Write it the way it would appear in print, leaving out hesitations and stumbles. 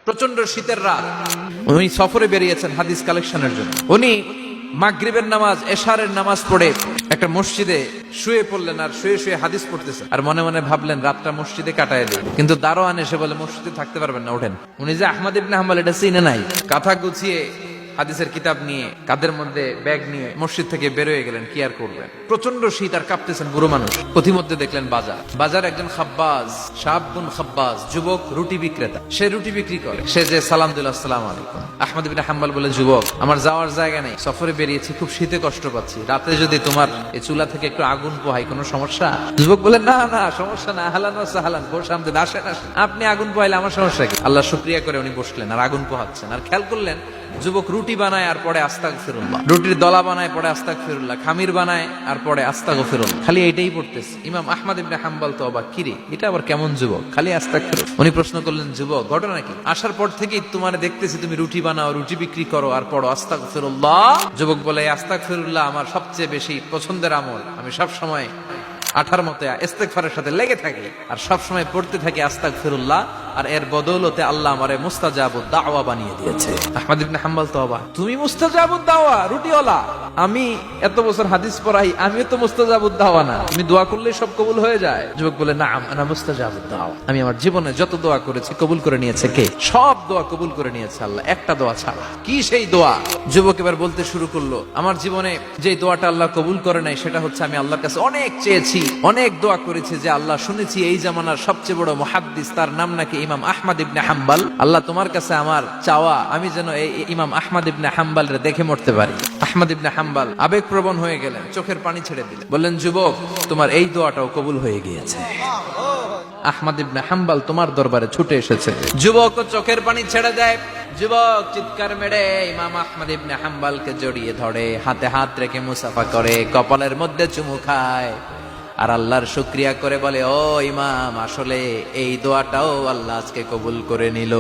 প্রচন্ড শীতের রাত, উনি সফরে বেরিয়েছেন হাদিস কালেকশনের জন্য। উনি মাগরিবের নামাজ, এশারের নামাজ পড়ে একটা মসজিদে শুয়ে পড়লেন, আর শুয়ে শুয়ে হাদিস পড়তেছেন, আর মনে মনে ভাবলেন রাতটা মসজিদে কাটায় দিই। কিন্তু দারোয়ান এসে বলে মসজিদে থাকতে পারবেন না, ওঠেন। উনি যে আহমদ ইবনে হাম্বল এটা চিনে নাই, কাঁথা গুছিয়ে হাদিসের কিতাব নিয়ে কাঁধের মধ্যে ব্যাগ নিয়ে মসজিদ থেকে বেরোয় গেলেন। কি আর করবেন, প্রচন্ড শীত, আর কাঁপতেছেন বুড়ো মানুষ। পথিমধ্যে দেখলেন বাজার একজন খাব্বাজ, শাবুন খাব্বাজ, যুবক রুটি বিক্রেতা। সে রুটি বিক্রি করে। সে যে সালাম দিল, আসসালামু আলাইকুম। আহমদ ইবনে হাম্বল বলে, যুবক, আমার যাওয়ার জায়গা নেই, সফরে বেরিয়েছি, খুব শীতে কষ্ট পাচ্ছি, রাতে যদি তোমার এই চুলা থেকে একটু আগুন পোহাই কোনো সমস্যা? যুবক বলে, না না, সমস্যা না, আহলান ওয়া সাহলান, বসে আমদের আসেন আসেন, আপনি আগুন পোহাইলে আমার সমস্যা কি? আল্লাহ শুকরিয়া করে উনি বসলেন আর আগুন পোহাচ্ছেন। আর খেয়াল করলেন যুবক রুটি বানায় আর পরে আস্তাগফিরুল্লাহ, রুটির দলা বানায় পরে আস্তাগফিরুল্লাহ, খামির বানায় আর পরে আস্তাগফিরুল্লাহ, খালি এটাই পড়তেছে। ইমাম আহমদ ইবনে হাম্বল তো অবাক, কিরে এটা আবার কেমন যুবক, খালি আস্তাগফিরুল্লাহ। উনি প্রশ্ন করলেন, যুবক, ঘটনা কি? আসার পর থেকেই তোমার দেখতেছি তুমি রুটি বানাও, রুটি বিক্রি করো আর পড়ো আস্তাগফিরুল্লাহ। যুবক বলে, আস্তাগফিরুল্লাহ আমার সবচেয়ে বেশি পছন্দের আমল, আমি সব সময় আঠার মতো ইস্তেগফারের সাথে লেগে থাকি আর সব সময় পড়তে থাকি আস্তাগফিরুল্লাহ, আর এর বদৌলতে আল্লাহ আমারে মুস্তাজাবুদ দাওয়া বানিয়ে দিয়েছে। আহমদ ইবনে হাম্বল তো অবাক, তুমি মুস্তাজাবুদ দাওয়া, রুটিওয়ালা? আমি এত বছর হাদিস পড়াই, আমিও তো মুস্তাজাবুদ দাওয়া না, তুমি দোয়া করলে সব কবুল হয়ে যায়? যুবক বলে, নাম আনা মুস্তাজাবুদ দাওয়া, আমি আমার জীবনে যত দোয়া করেছি কবুল করে নিয়েছে কে? সব দোয়া কবুল করে নিয়েছে আল্লাহ, একটা দোয়া ছাড়া। কি সেই দোয়া? যুবক এবার বলতে শুরু করলো, আমার জীবনে যে দোয়াটা আল্লাহ কবুল করে নাই সেটা হচ্ছে আমি আল্লাহর কাছে অনেক চেয়েছি, অনেক দোয়া করেছি যে আল্লাহ, শুনেছি এই জামানার সবচেয়ে বড় মুহাদ্দিস, তার নাম নাকি ইমাম আহমদ ইবনে হাম্বল, আল্লাহ তোমার কাছে আমার চাওয়া আমি যেন এই ইমাম আহমদ ইবনে হাম্বলরে দেখে মরতে পারি। আহমদ ইবনে হাম্বল আবেগপ্রবণ হয়ে গেলেন, চোখের পানি ছেড়ে দিলেন, বললেন, যুবক, তোমার এই দোয়াটাও কবুল হয়ে গিয়েছে, আহমদ ইবনে হাম্বল তোমার দরবারে ছুটে এসেছে। যুবক চোখের পানি ছেড়ে দেয়। যুবক চিৎকার মেরে ইমাম আহমদ ইবনে হাম্বলকে জড়িয়ে ধরে, হাতে হাত রেখে মুসাফা করে, কপালের মধ্যে চুমু খায়, আর আল্লাহর শুকরিয়া করে বলে, ও ইমাম, আসলে এই দোয়াটাও আল্লাহ আজকে কবুল করে নিল।